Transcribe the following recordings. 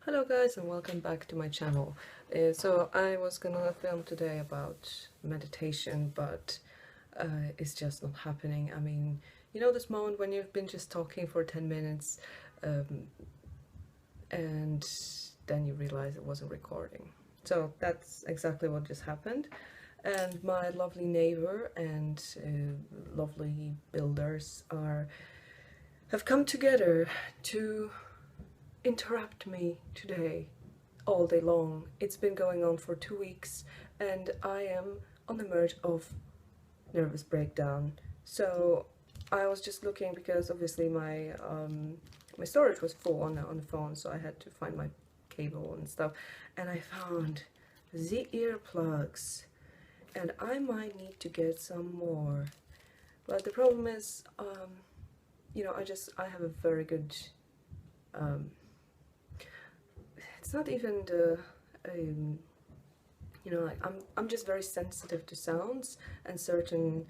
Hello guys and welcome back to my channel. So I was gonna film today about meditation, but it's just not happening. I mean, you know this moment when you've been just talking for 10 minutes um, and then you realize it wasn't recording. So that's exactly what just happened. And my lovely neighbor and lovely builders have come together to interrupt me today all day long. It's been going on for 2 weeks and I am on the verge of nervous breakdown. So I was just looking because obviously my storage was full on the phone, so I had to find my cable and stuff, and I found the earplugs, and I might need to get some more. But the problem is, you know, I have a very good it's not even the you know, like I'm just very sensitive to sounds and certain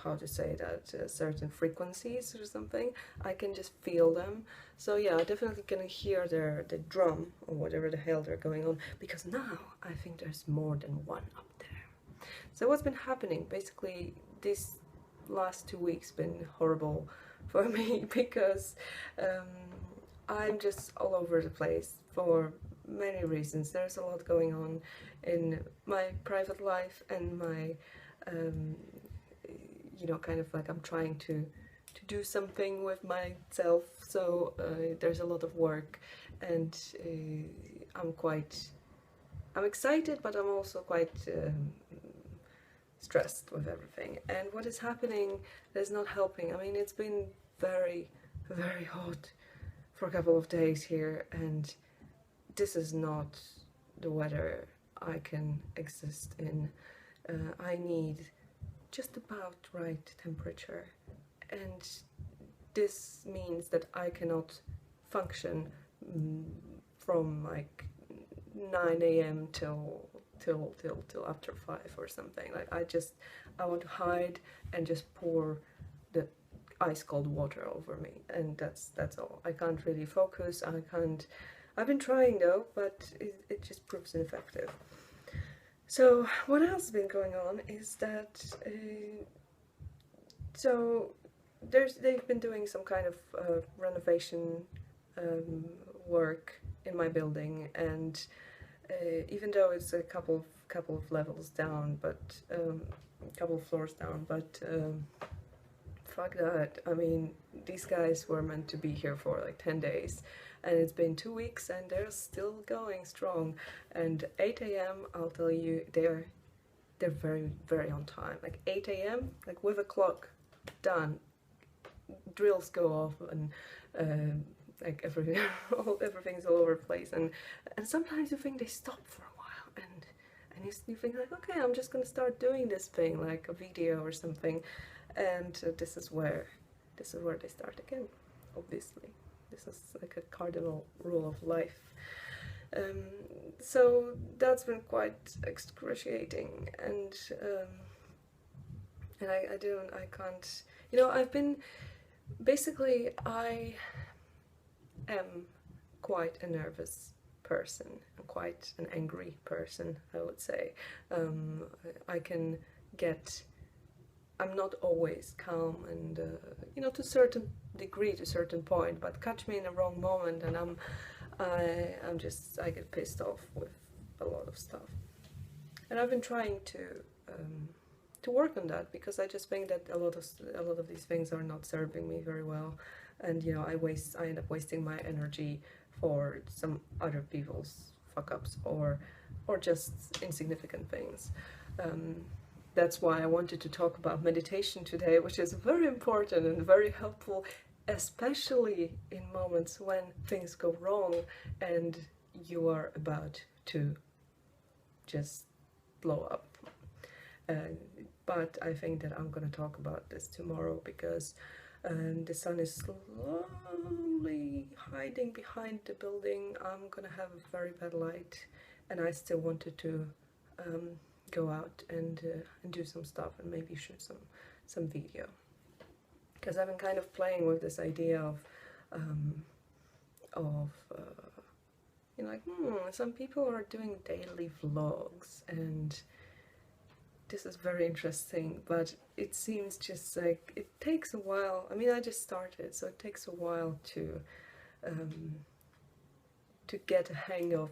how to say that, certain frequencies or something. I can just feel them. So yeah, I definitely can hear the drum or whatever the hell they're going on, because now I think there's more than one up there. So what's been happening basically these last 2 weeks been horrible for me because I'm just all over the place for many reasons. There's a lot going on in my private life and my, you know, kind of like I'm trying to do something with myself. So there's a lot of work, and I'm excited, but I'm also quite stressed with everything. And what is happening is not helping. I mean, it's been very, very hot for a couple of days here, and this is not the weather I can exist in. I need just about right temperature, and this means that I cannot function from like 9 a.m. till after 5 or something. Like I want to hide and just pour the ice cold water over me, and that's all. I can't really focus. I've been trying though, but it just proves ineffective. So what else has been going on is that so they've been doing some kind of renovation work in my building, and even though it's a couple of levels down, but a couple of floors down, but fuck that. I mean, these guys were meant to be here for like 10 days, and it's been 2 weeks and they're still going strong. And 8 a.m., I'll tell you, they're very, very on time. Like 8 a.m., like with a clock, done. Drills go off, and like everything's all over the place. And sometimes you think they stop for a while, and you think like, okay, I'm just gonna start doing this thing, like a video or something. And this is where they start again, obviously. This is like a cardinal rule of life. So that's been quite excruciating, and I can't, you know, I've been, basically I am quite a nervous person and quite an angry person, I would say. I can get, I'm not always calm, and you know, to a certain degree, to a certain point, but catch me in the wrong moment and I get pissed off with a lot of stuff. And I've been trying to work on that, because I just think that a lot of these things are not serving me very well, and you know, I end up wasting my energy for some other people's fuck ups, or just insignificant things. That's why I wanted to talk about meditation today, which is very important and very helpful, especially in moments when things go wrong and you are about to just blow up. But I think that I'm going to talk about this tomorrow, because the sun is slowly hiding behind the building. I'm going to have a very bad light, and I still wanted to go out and do some stuff and maybe shoot some video, because I've been kind of playing with this idea of like, some people are doing daily vlogs, and this is very interesting, but it seems just like it takes a while. I mean, I just started, so it takes a while to get a hang of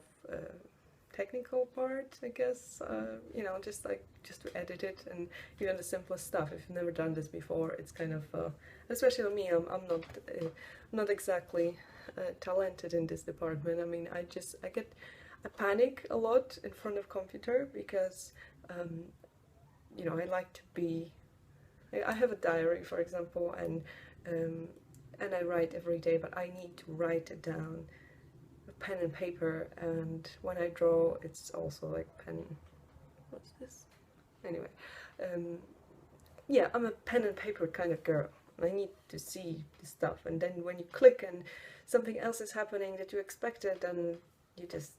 technical part, I guess. You know, just to edit it, and even the simplest stuff. If you've never done this before, it's kind of, especially for me, I'm not exactly talented in this department. I mean, I panic a lot in front of computer because you know, I like to be. I have a diary, for example, and I write every day, but I need to write it down, pen and paper, and when I draw, it's also like pen. What's this? Anyway, yeah, I'm a pen and paper kind of girl. I need to see the stuff, and then when you click and something else is happening that you expected, then you just,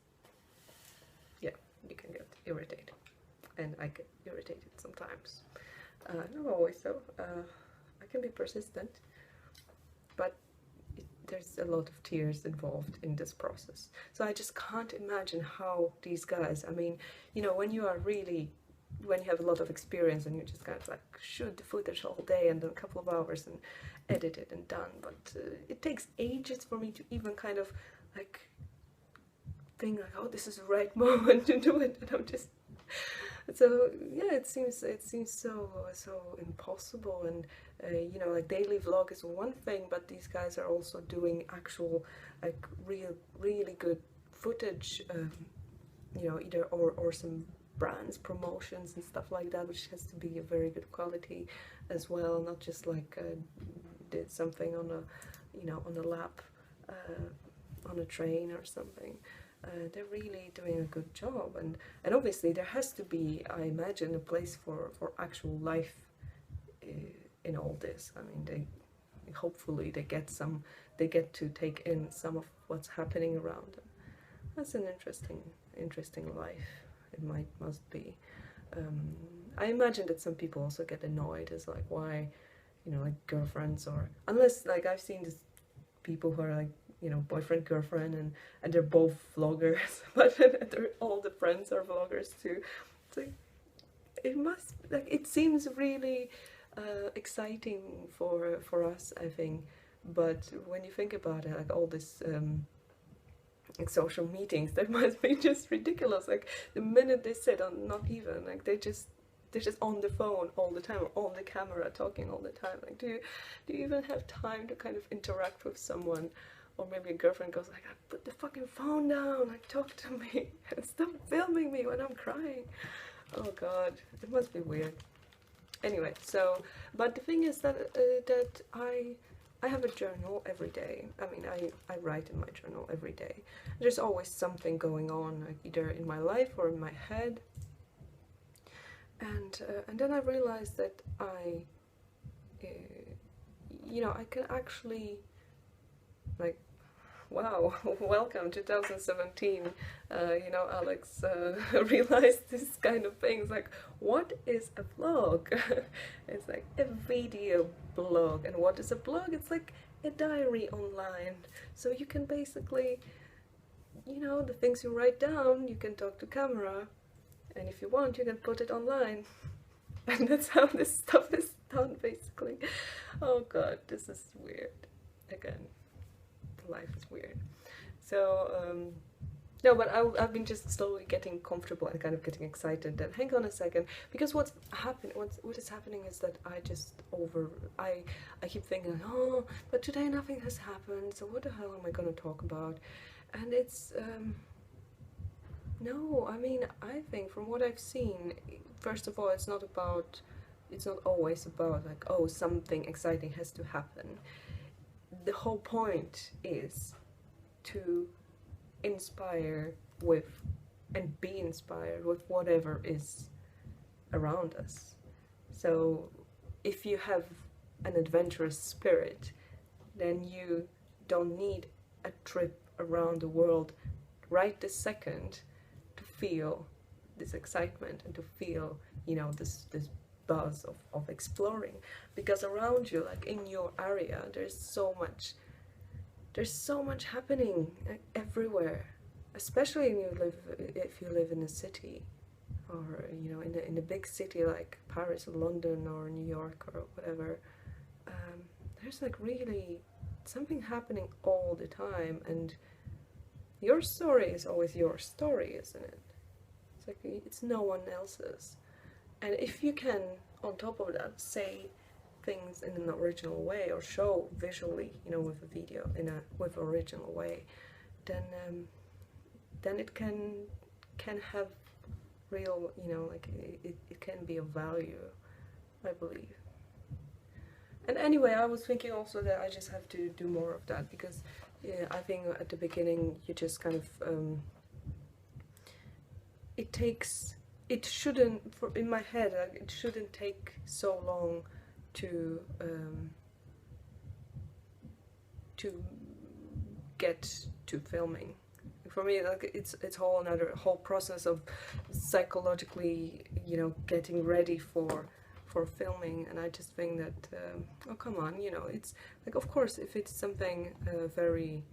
yeah, you can get irritated, and I get irritated sometimes. Not always though. I can be persistent, but there's a lot of tears involved in this process. So I just can't imagine how these guys, I mean, you know, when you have a lot of experience and you just kind of like shoot the footage all day and then a couple of hours and edit it and done, but it takes ages for me to even kind of like think like, oh, this is the right moment to do it, and I'm just, so yeah, it seems so impossible. And you know, like daily vlog is one thing, but these guys are also doing actual like really good footage, you know, either or some brands promotions and stuff like that, which has to be a very good quality as well, not just like did something on a, you know, on a lap on a train or something. They're really doing a good job, and obviously there has to be, I imagine, a place for actual life in all this. I mean, hopefully they get to take in some of what's happening around them. That's an interesting life. It must be. I imagine that some people also get annoyed as like, why, you know, like girlfriends, or unless like I've seen this people who are like, you know, boyfriend, girlfriend, and they're both vloggers, but all the friends are vloggers too. It's like, it must, like, it seems really exciting for us, I think, but when you think about it, like all this like social meetings, that must be just ridiculous. Like the minute they sit on, not even, like they're just on the phone all the time, or on the camera talking all the time. Like, do you even have time to kind of interact with someone? Or maybe a girlfriend goes like, put the fucking phone down, like talk to me, and stop filming me when I'm crying. Oh god, it must be weird. Anyway, so, but the thing is that that I have a journal every day. I mean, I write in my journal every day. There's always something going on, like either in my life or in my head. And then I realized that you know, I can actually, like, wow, welcome 2017. You know, Alex realized this kind of things, like, what is a vlog? It's like a video blog. And what is a blog? It's like a diary online. So you can basically, you know, the things you write down, you can talk to camera, and if you want, you can put it online. And that's how this stuff is done, basically. Oh god, this is weird. Again, life is weird. So no, but I've been just slowly getting comfortable and kind of getting excited that, hang on a second, because what is happening is that I keep thinking, oh, but today nothing has happened, so what the hell am I gonna talk about? And it's no, I mean, I think from what I've seen, first of all, it's not always about like, oh, something exciting has to happen. The whole point is to inspire with and be inspired with whatever is around us. So if you have an adventurous spirit, then you don't need a trip around the world right this second to feel this excitement and to feel, you know, this buzz of exploring, because around you, like in your area, there's there's so much happening everywhere, especially if you live in a city, or you know, in a big city like Paris or London or New York or whatever. There's like really something happening all the time, and your story is always your story, isn't it? It's like it's no one else's. And if you can, on top of that, say things in an original way or show visually, you know, with a video in a with original way, then it can have real, you know, like it can be of value, I believe. And anyway, I was thinking also that I just have to do more of that, because yeah, I think at the beginning you just kind of it shouldn't, in my head, like, it shouldn't take so long to get to filming. For me, like it's whole process of psychologically, you know, getting ready for filming. And I just think that oh come on, you know, it's like, of course, if it's something very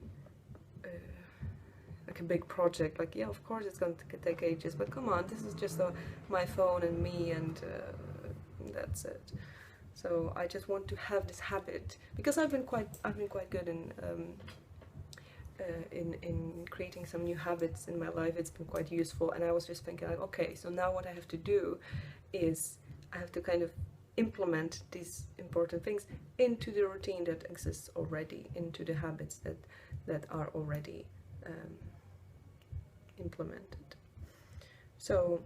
like a big project, like yeah, of course it's going to take ages, but come on, this is just my phone and me, and that's it. So I just want to have this habit, because I've been quite good in creating some new habits in my life. It's been quite useful, and I was just thinking, like, okay, so now what I have to do is I have to kind of implement these important things into the routine that exists already, into the habits that are already implemented. So